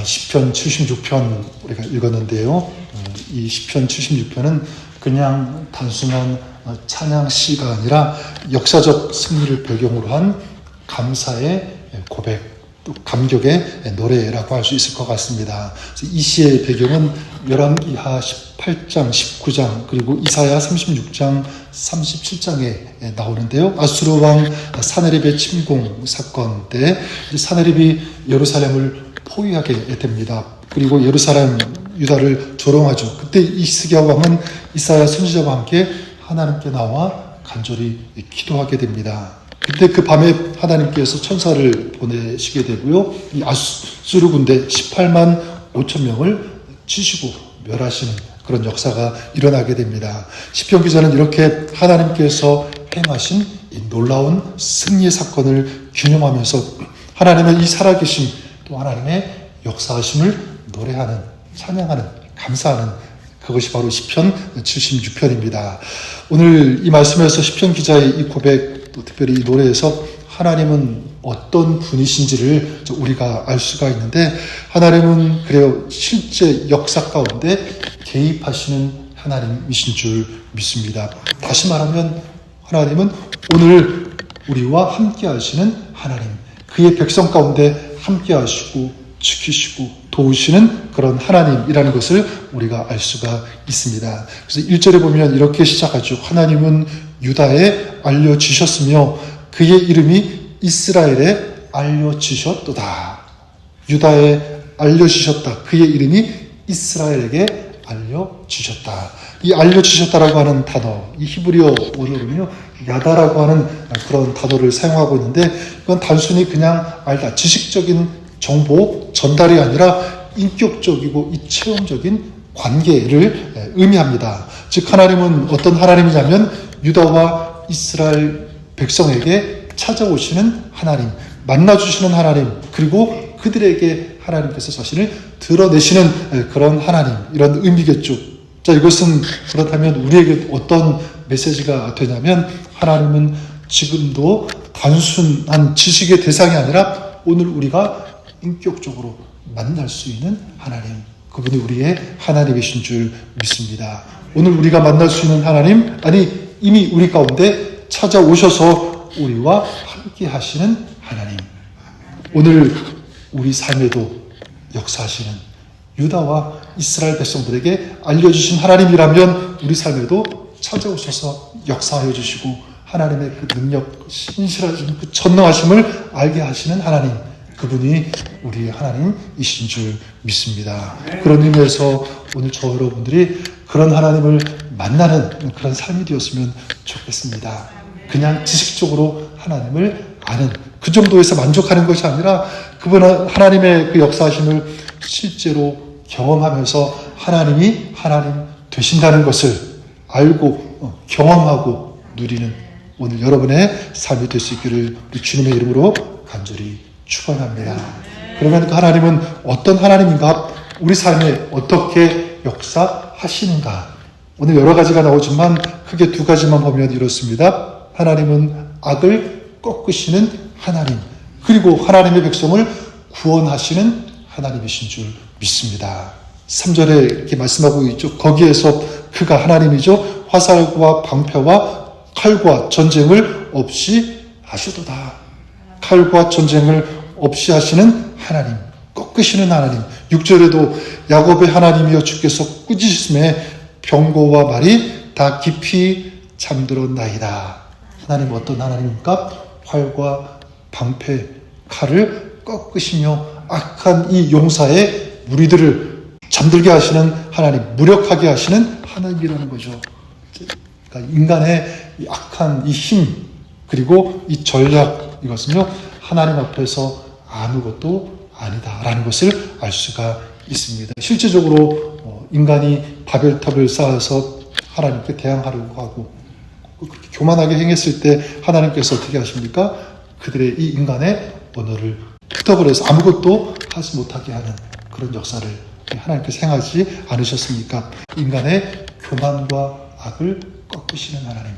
시편 76편 우리가 읽었는데요. 이 시편 76편은 그냥 단순한 찬양 시가 아니라 역사적 승리를 배경으로 한 감사의 고백, 또 감격의 노래라고 할 수 있을 것 같습니다. 이 시의 배경은 열왕기하 18장, 19장 그리고 이사야 36장, 37장에 나오는데요. 아수르 왕 사네립의 침공 사건 때 사네립이 예루살렘을 포위하게 됩니다. 그리고 예루살렘, 유다를 조롱하죠. 그때 히스기야 왕은 이사야 선지자와 함께 하나님께 나와 간절히 기도하게 됩니다. 그때 그 밤에 하나님께서 천사를 보내시게 되고요. 이 아수르 군대 18만 5천 명을 치시고 멸하시는 그런 역사가 일어나게 됩니다. 시편 기자는 이렇게 하나님께서 행하신 이 놀라운 승리의 사건을 균형하면서 하나님의 이 살아계심 또 하나님의 역사하심을 노래하는, 찬양하는, 감사하는 그것이 바로 시편 76편입니다. 오늘 이 말씀에서 시편 기자의 이 고백 또 특별히 이 노래에서 하나님은 어떤 분이신지를 우리가 알 수가 있는데 하나님은 그래요 실제 역사 가운데 개입하시는 하나님이신 줄 믿습니다. 다시 말하면 하나님은 오늘 우리와 함께 하시는 하나님, 그의 백성 가운데 함께 하시고 지키시고 도우시는 그런 하나님이라는 것을 우리가 알 수가 있습니다. 그래서 1절에 보면 이렇게 시작하죠. 하나님은 유다에 알려지셨으며 그의 이름이 이스라엘에 알려지셨도다. 유다에 알려지셨다. 그의 이름이 이스라엘에게 알려지셨다. 이 알려지셨다라고 하는 단어, 이 히브리어 원어로는요, 야다라고 하는 그런 단어를 사용하고 있는데 이건 단순히 그냥 알다, 지식적인 정보 전달이 아니라 인격적이고 이 체험적인 관계를 의미합니다. 즉 하나님은 어떤 하나님이냐면 유다와 이스라엘 백성에게 찾아오시는 하나님, 만나주시는 하나님, 그리고 그들에게 하나님께서 자신을 드러내시는 그런 하나님, 이런 의미겠죠. 자, 이것은 그렇다면 우리에게 어떤 메시지가 되냐면 하나님은 지금도 단순한 지식의 대상이 아니라 오늘 우리가 인격적으로 만날 수 있는 하나님, 그분이 우리의 하나님이신 줄 믿습니다. 오늘 우리가 만날 수 있는 하나님, 아니 이미 우리 가운데 찾아오셔서 우리와 함께 하시는 하나님, 오늘 우리 삶에도 역사하시는 유다와 이스라엘 백성들에게 알려주신 하나님이라면 우리 삶에도 찾아오셔서 역사하여 주시고 하나님의 그 능력, 신실하신 그 전능하심을 알게 하시는 하나님, 그분이 우리의 하나님이신 줄 믿습니다. 그런 의미에서 오늘 저 여러분들이 그런 하나님을 만나는 그런 삶이 되었으면 좋겠습니다. 그냥 지식적으로 하나님을 아는 그 정도에서 만족하는 것이 아니라 그분 하나님의 그 역사하심을 실제로 경험하면서 하나님이 하나님 되신다는 것을 알고 경험하고 누리는 오늘 여러분의 삶이 될 수 있기를 우리 주님의 이름으로 간절히 축원합니다. 그러면 그 하나님은 어떤 하나님인가? 우리 삶에 어떻게 역사하시는가? 오늘 여러 가지가 나오지만 크게 두 가지만 보면 이렇습니다. 하나님은 악을 꺾으시는 하나님, 그리고 하나님의 백성을 구원하시는 하나님이신 줄 믿습니다. 3절에 이렇게 말씀하고 있죠. 거기에서 그가 하나님이죠. 화살과 방패와 칼과 전쟁을 없이 하시도다. 칼과 전쟁을 없이 하시는 하나님, 꺾으시는 하나님. 6절에도 야곱의 하나님이여 주께서 꾸짖으심에 병거와 말이 다 깊이 잠들었나이다. 하나님 어떤 하나님입니까? 활과 방패, 칼을 꺾으시며 악한 이 용사의 무리들을 잠들게 하시는 하나님, 무력하게 하시는 하나님이라는 거죠. 그러니까 인간의 이 악한 이 힘, 그리고 이 전략, 이것은요 하나님 앞에서 아무것도 아니다라는 것을 알 수가 있습니다. 실제적으로 인간이 바벨탑을 쌓아서 하나님께 대항하려고 하고 그렇게 교만하게 행했을 때 하나님께서 어떻게 하십니까? 그들의 이 인간의 언어를 흩어버려서 아무것도 하지 못하게 하는 그런 역사를 하나님께서 행하지 않으셨습니까? 인간의 교만과 악을 꺾으시는 하나님,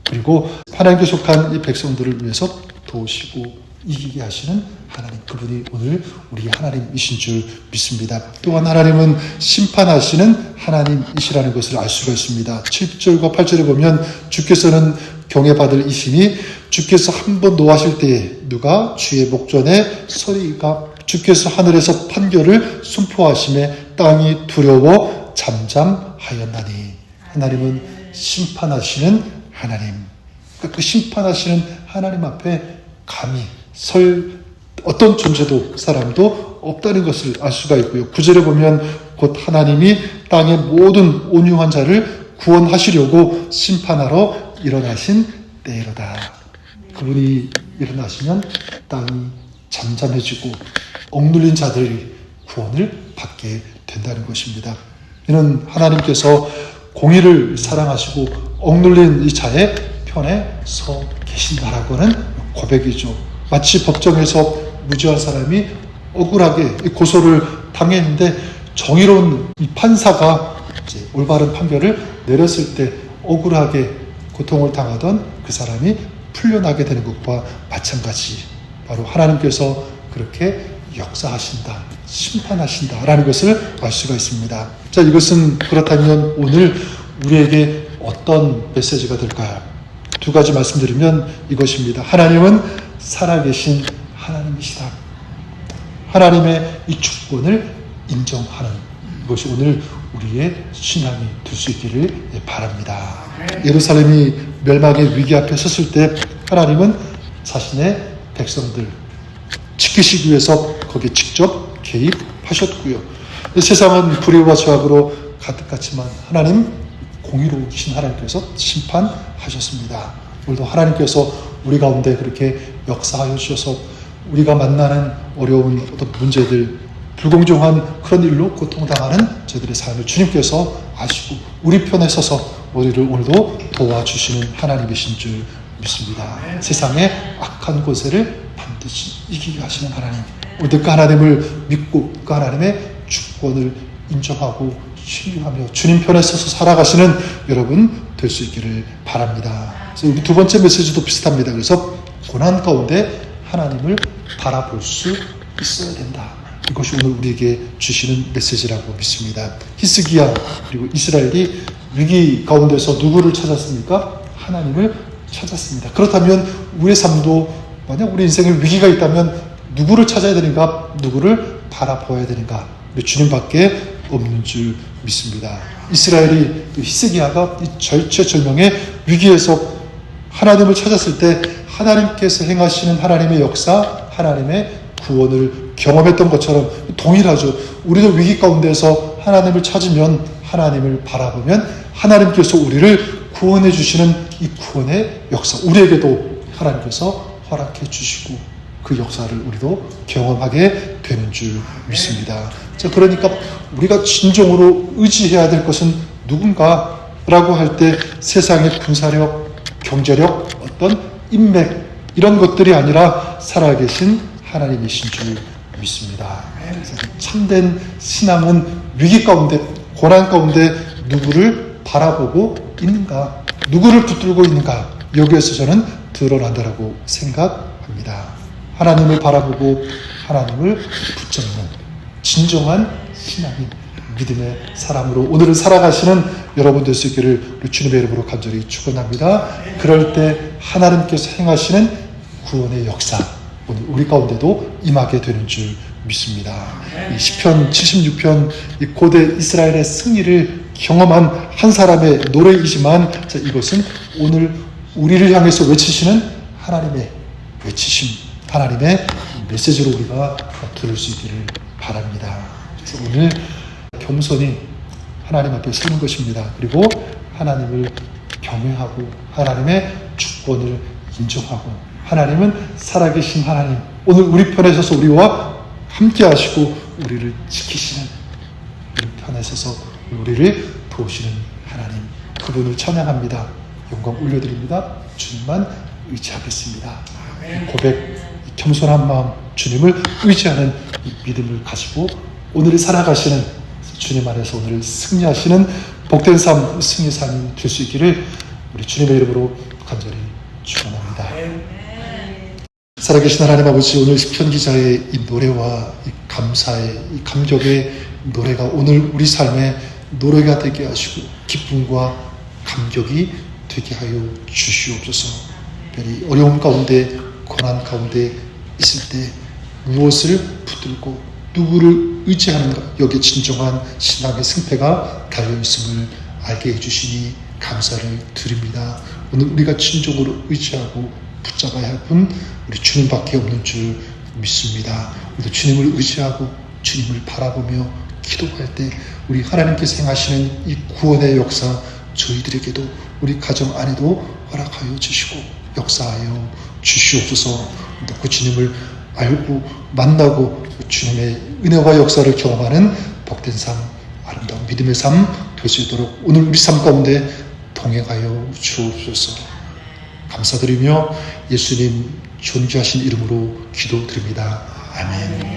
그리고 하나님께 속한 이 백성들을 위해서 도우시고 이기게 하시는 하나님, 그분이 오늘 우리 하나님이신 줄 믿습니다. 또한 하나님은 심판하시는 하나님이시라는 것을 알 수가 있습니다. 7절과 8절에 보면 주께서는 경외받을 이시니 주께서 한번 노하실 때에 누가 주의 목전에 서리이까 주께서 하늘에서 판결을 선포하심에 땅이 두려워 잠잠하였나니. 하나님은 심판하시는 하나님, 그 심판하시는 하나님 앞에 감히 설 어떤 존재도 사람도 없다는 것을 알 수가 있고요. 9절에 보면 곧 하나님이 땅의 모든 온유한 자를 구원하시려고 심판하러 일어나신 때이로다. 그분이 일어나시면 땅이 잠잠해지고 억눌린 자들이 구원을 받게 된다는 것입니다. 이는 하나님께서 공의를 사랑하시고 억눌린 이 자의 편에 서 계신다라고 하는 고백이죠. 마치 법정에서 무죄한 사람이 억울하게 고소를 당했는데 정의로운 이 판사가 이제 올바른 판결을 내렸을 때 억울하게 고통을 당하던 그 사람이 풀려나게 되는 것과 마찬가지. 바로 하나님께서 그렇게 역사하신다, 심판하신다라는 것을 알 수가 있습니다. 자, 이것은 그렇다면 오늘 우리에게 어떤 메시지가 될까요? 두 가지 말씀드리면 이것입니다. 하나님은 살아계신 하나님이시다. 하나님의 이 주권을 인정하는 것이 오늘 우리의 신앙이 될 수 있기를 바랍니다. 예루살렘이 멸망의 위기 앞에 섰을 때 하나님은 자신의 백성들 지키시기 위해서 거기에 직접 개입하셨고요. 세상은 불의와 죄악으로 가득하지만 하나님 공의로우신 하나님께서 심판하셨습니다. 오늘도 하나님께서 우리 가운데 그렇게 역사하여 주셔서 우리가 만나는 어려운 어떤 문제들, 불공정한 그런 일로 고통당하는 저희들의 삶을 주님께서 아시고 우리 편에 서서 우리를 오늘도 도와주시는 하나님이신 줄 믿습니다. 세상의 악한 권세를 반드시 이기게 하시는 하나님, 오늘 그 하나님을 믿고 그 하나님의 주권을 인정하고 신뢰하며 주님 편에 서서 살아가시는 여러분 될 수 있기를 바랍니다. 그래서 두 번째 메시지도 비슷합니다. 그래서 고난 가운데 하나님을 바라볼 수 있어야 된다. 이것이 오늘 우리에게 주시는 메시지라고 믿습니다. 히스기야 그리고 이스라엘이 위기 가운데서 누구를 찾았습니까? 하나님을 찾았습니다. 그렇다면 우리의 삶도 만약 우리 인생에 위기가 있다면 누구를 찾아야 되는가? 누구를 바라보아야 되는가? 주님밖에 없는 줄 믿습니다. 이스라엘이 히스기야가 이 절체절명의 위기에서 하나님을 찾았을 때 하나님께서 행하시는 하나님의 역사, 하나님의 구원을 경험했던 것처럼 동일하죠. 우리도 위기 가운데서 하나님을 찾으면, 하나님을 바라보면 하나님께서 우리를 구원해 주시는 이 구원의 역사, 우리에게도 하나님께서 허락해 주시고 그 역사를 우리도 경험하게 되는 줄 믿습니다. 자, 그러니까 우리가 진정으로 의지해야 될 것은 누군가라고 할 때 세상의 군사력, 경제력, 어떤 인맥 이런 것들이 아니라 살아계신 하나님이신 줄 믿습니다. 참된 신앙은 위기 가운데, 고난 가운데 누구를 바라보고 있는가, 누구를 붙들고 있는가, 여기에서 저는 드러난다라고 생각합니다. 하나님을 바라보고 하나님을 붙잡는 진정한 신앙인 믿음의 사람으로 오늘을 살아가시는 여러분 될 수 있기를 주님의 이름으로 간절히 축원합니다. 그럴 때 하나님께서 행하시는 구원의 역사 오늘 우리 가운데도 임하게 되는 줄 믿습니다. 이 시편 76편 이 고대 이스라엘의 승리를 경험한 한 사람의 노래이지만 자, 이것은 오늘 우리를 향해서 외치시는 하나님의 외치심, 하나님의 메시지로 우리가 들을 수 있기를 바랍니다. 그래서 오늘 겸손히 하나님 앞에 서는 것입니다. 그리고 하나님을 경외하고 하나님의 주권을 인정하고 하나님은 살아계신 하나님, 오늘 우리 편에 서서 우리와 함께 하시고 우리를 지키시는, 우리 편에 서서 우리를 도우시는 하나님, 그분을 찬양합니다. 영광 올려드립니다. 주님만 의지하겠습니다. 고백, 겸손한 마음, 주님을 의지하는 이 믿음을 가지고 오늘을 살아가시는 주님 안에서 오늘을 승리하시는 복된 삶, 승리의 삶이 될 수 있기를 우리 주님의 이름으로 간절히 축원합니다. 살아계신 하나님 아버지, 오늘 시편 기자의 이 노래와 이 감사의 이 감격의 노래가 오늘 우리 삶의 노래가 되게 하시고 기쁨과 감격이 되게 하여 주시옵소서. 특별히 어려움 가운데 고난 가운데 있을 때 무엇을 붙들고 누구를 의지하는가, 여기에 진정한 신앙의 승패가 달려있음을 알게 해주시니 감사를 드립니다. 오늘 우리가 진정으로 의지하고 붙잡아야 할 분 우리 주님밖에 없는 줄 믿습니다. 우리도 주님을 의지하고 주님을 바라보며 기도할 때 우리 하나님께서 행하시는 이 구원의 역사 저희들에게도 우리 가정 안에도 허락하여 주시고 역사하여 주시옵소서. 그 주님을 알고 만나고 주님의 은혜와 역사를 경험하는 복된 삶, 아름다운 믿음의 삶 될 수 있도록 오늘 우리 삶 가운데 동행하여 주옵소서. 감사드리며 예수님 존귀하신 이름으로 기도드립니다. 아멘.